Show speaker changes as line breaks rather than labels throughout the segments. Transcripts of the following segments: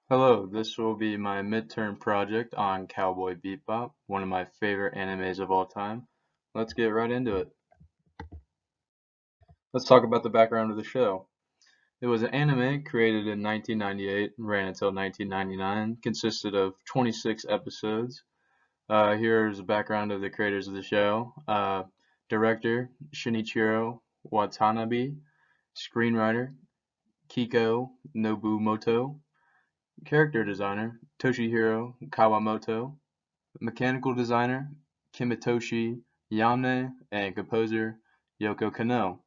Hello, this will be my midterm project on Cowboy Bebop, one of my favorite animes of all time. Let's get right into it. Let's talk about the background of the show. It was an anime created in 1998 and ran until 1999, consisted of 26 episodes. Here's the background of the creators of the show. Director Shinichiro Watanabe, screenwriter Kiko Nobumoto, character designer Toshihiro Kawamoto, mechanical designer Kimitoshi Yamane, and composer Yoko Kanno.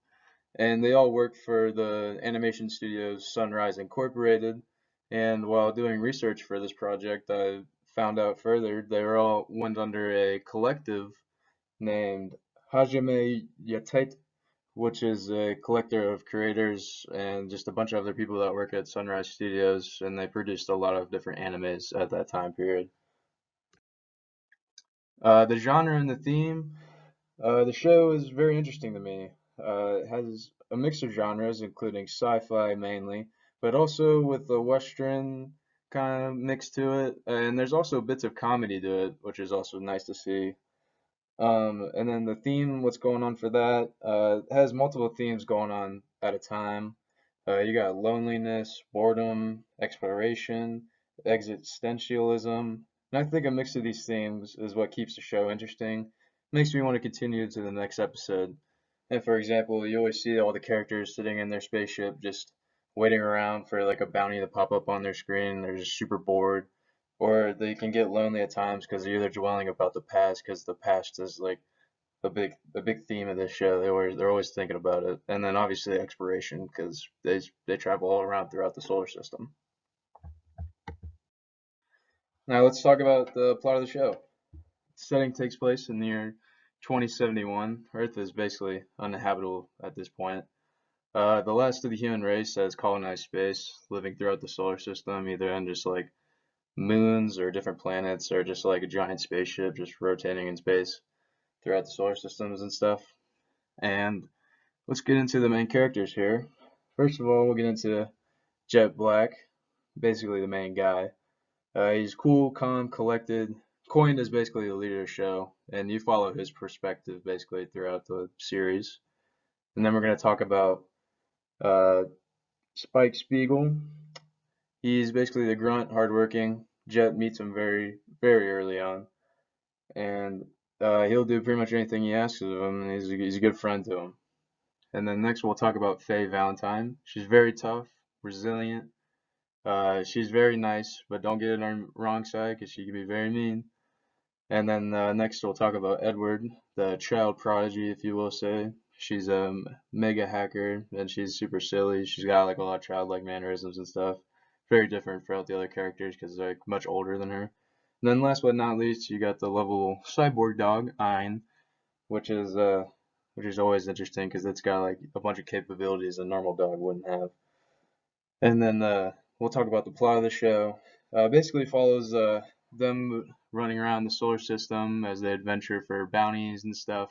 And they all work for the animation studios Sunrise Incorporated. And while doing research for this project, I found out further they were all went under a collective named Hajime Yatate, which is a collector of creators and just a bunch of other people that work at Sunrise Studios, and they produced a lot of different animes at that time period. The genre and the theme, the show is very interesting to me. It has a mix of genres, including sci-fi mainly, but also with the Western kind of mix to it. And there's also bits of comedy to it, which is also nice to see. And then the theme, what's going on for that, has multiple themes going on at a time. You got loneliness, boredom, exploration, existentialism. And I think a mix of these themes is what keeps the show interesting. Makes me want to continue to the next episode. And for example, you always see all the characters sitting in their spaceship just waiting around for like a bounty to pop up on their screen. They're just super bored. Or they can get lonely at times because they're either dwelling about the past because the past is like the big theme of this show. They're always thinking about it, and then obviously exploration because they travel all around throughout the solar system. Now let's talk about the plot of the show. The setting takes place in the year 2071. Earth is basically uninhabitable at this point. The last of the human race has colonized space, living throughout the solar system, either on just like moons or different planets, or just like a giant spaceship just rotating in space throughout the solar systems and stuff. And let's get into the main characters here. First of all, we'll get into Jet Black, basically the main guy. He's cool, calm, collected. Coined as basically the leader of the show, and you follow his perspective basically throughout the series. And then we're going to talk about uh, Spike Spiegel. He's basically the grunt, hardworking. Jet meets him very, very early on, and he'll do pretty much anything he asks of him, and he's a good friend to him. And then next we'll talk about Faye Valentine. She's very tough, resilient. She's very nice, but don't get it on the wrong side because she can be very mean. And then next we'll talk about Edward, the child prodigy, if you will say. She's a mega hacker and she's super silly. She's got like a lot of childlike mannerisms and stuff. Very different throughout the other characters because they're like, much older than her. And then last but not least, you got the lovable cyborg dog, Ein, which is uh which is always interesting because it's got like a bunch of capabilities a normal dog wouldn't have. And then we'll talk about the plot of the show. Basically follows them running around the solar system as they adventure for bounties and stuff.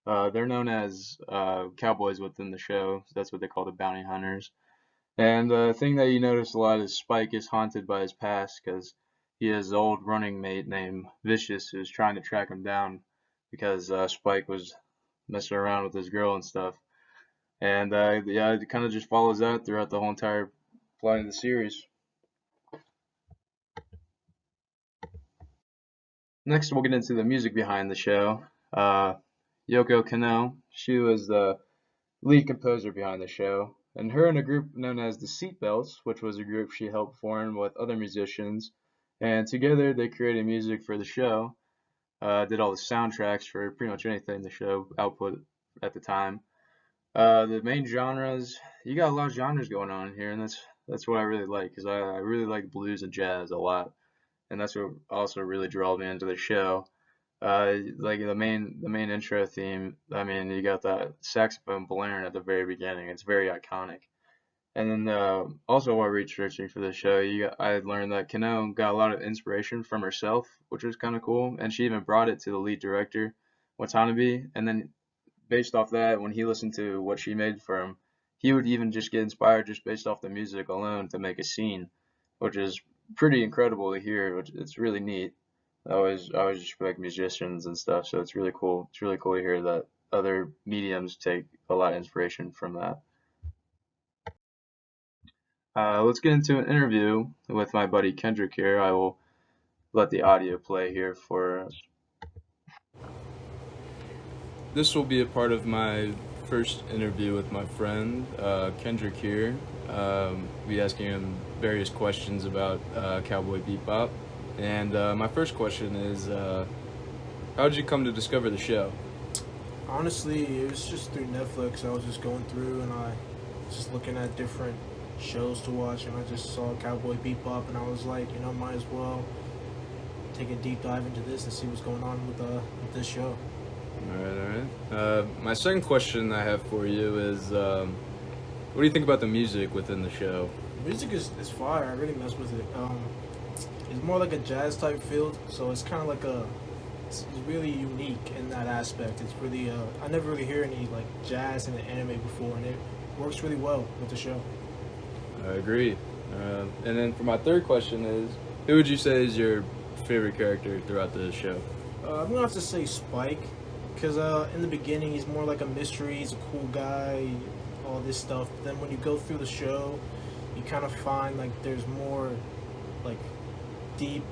They're known as cowboys within the show. So that's what they call the bounty hunters. And the thing that you notice a lot is Spike is haunted by his past because he has an old running mate named Vicious who's trying to track him down because Spike was messing around with his girl and stuff. And yeah, it kind of just follows that throughout the whole entire plot of the series. Next, we'll get into the music behind the show. Yoko Kanno, she was the lead composer behind the show, and her and a group known as the Seatbelts, which was a group she helped form with other musicians, and together they created music for the show. Did all the soundtracks for pretty much anything the show output at the time. The main genres, you got a lot of genres going on here, and that's what I really like because I really like blues and jazz a lot, and that's what also really drew me into the show. Like the main intro theme. I mean, you got that saxophone blaring at the very beginning. It's very iconic. And then also while researching for the show, I learned that Kano got a lot of inspiration from herself, which was kind of cool. And she even brought it to the lead director, Watanabe. And then based off that, when he listened to what she made for him, he would even just get inspired just based off the music alone to make a scene, which is pretty incredible to hear. It's really neat. I always respect musicians and stuff, so it's really cool. It's really cool to hear that other mediums take a lot of inspiration from that. Let's get into an interview with my buddy Kendrick here. I will let the audio play here for us. This will be a part of my first interview with my friend Kendrick here. Be asking him various questions about Cowboy Bebop. And my first question is, how did you come to discover the show?
Honestly, it was just through Netflix. I was just going through and I was just looking at different shows to watch, and I just saw Cowboy Bebop, and I was like, might as well take a deep dive into this and see what's going on with this show.
All right, all right. My second question I have for you is, what do you think about the music within the show?
The music is fire. I really mess with it. It's more like a jazz type feel, so it's kind of like it's really unique in that aspect. It's really I never really hear any like jazz in an anime before, and it works really well with the show.
I agree. And then for my third question is, who would you say is your favorite character throughout the show?
I'm gonna have to say Spike, because in the beginning he's more like a mystery. He's a cool guy, all this stuff. But then when you go through the show, you kind of find like there's more like deep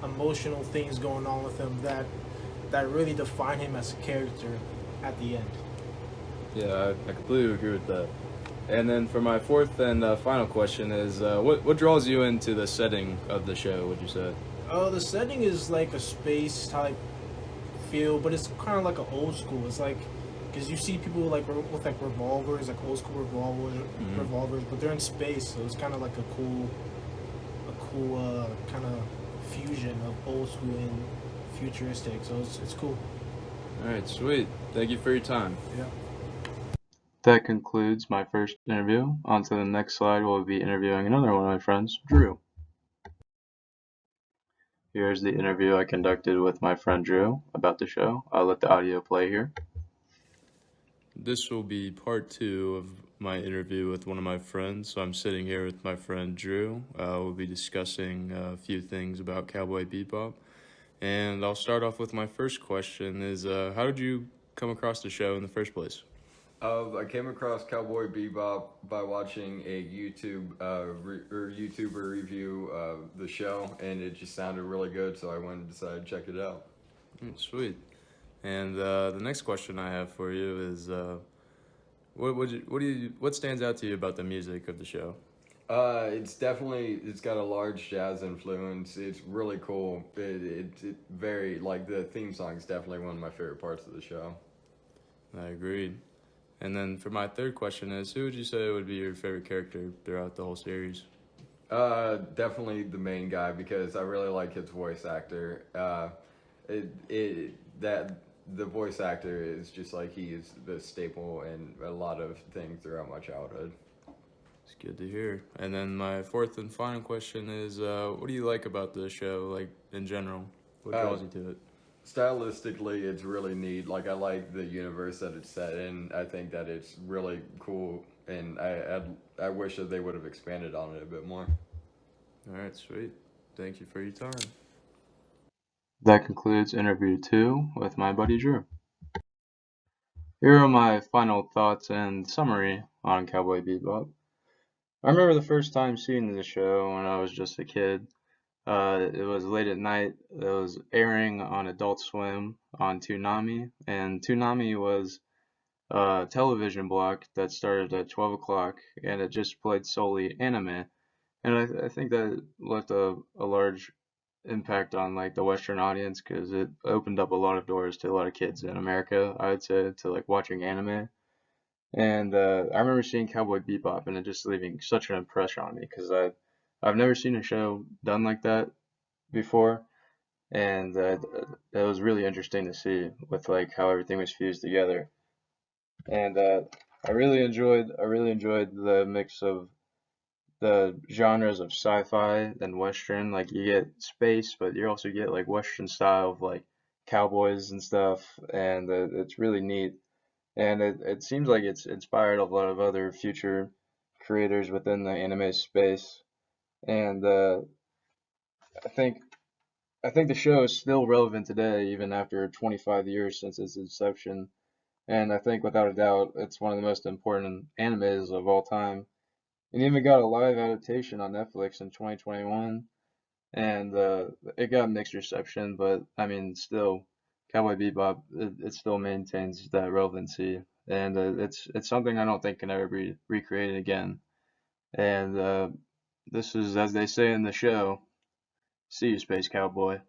emotional things going on with him that really define him as a character at the end.
Yeah, I completely agree with that. And then for my fourth and final question is, what draws you into the setting of the show, would you say?
The setting is like a space type feel, but it's kind of like an old school. It's like because you see people like with like revolvers, like old school revolvers, but they're in space, so it's kind of like a cool kind of fusion of old school and futuristic. So it's cool.
All right, sweet. Thank you for your time.
Yeah.
That concludes my first interview. On to the next slide, we'll be interviewing another one of my friends, Drew. Here's the interview I conducted with my friend Drew about the show. I'll let the audio play here. This will be part 2 of my interview with one of my friends. So I'm sitting here with my friend Drew. We'll be discussing a few things about Cowboy Bebop. And I'll start off with my first question is, how did you come across the show in the first place?
I came across Cowboy Bebop by watching a YouTuber review the show, and it just sounded really good, so I went and decided to check it out.
Sweet. And the next question I have for you is, what stands out to you about the music of the show?
It's got a large jazz influence. It's really cool. It very like the theme song is definitely one of my favorite parts of the show.
I agreed. And then for my third question is, who would you say would be your favorite character throughout the whole series?
Definitely the main guy because I really like his voice actor. The voice actor is just like he is the staple in a lot of things throughout my childhood.
It's good to hear. And then my fourth and final question is, what do you like about the show, like in general? What draws you to it?
Stylistically, it's really neat. Like I like the universe that it's set in. I think that it's really cool, and I wish that they would have expanded on it a bit more.
All right, sweet. Thank you for your time. That concludes interview 2 with my buddy Drew. Here are my final thoughts and summary on Cowboy Bebop. I remember the first time seeing the show when I was just a kid. It was late at night. It was airing on Adult Swim on Toonami, and Toonami was a television block that started at 12 o'clock, and it just played solely anime. And I think that left a large impact on like the Western audience because it opened up a lot of doors to a lot of kids in America, I would say, to like watching anime. And I remember seeing Cowboy Bebop and it just leaving such an impression on me because I've never seen a show done like that before, and it was really interesting to see with like how everything was fused together. And I really enjoyed the mix of the genres of sci-fi and Western. Like you get space, but you also get like Western style of like cowboys and stuff, and it's really neat. And it seems like it's inspired a lot of other future creators within the anime space. and I think I think the show is still relevant today, even after 25 years since its inception. And I think without a doubt, it's one of the most important animes of all time. It even got a live adaptation on Netflix in 2021, and it got mixed reception. But I mean, still, Cowboy Bebop, it still maintains that relevancy, and it's something I don't think can ever be recreated again. And this is, as they say in the show, see you, Space Cowboy.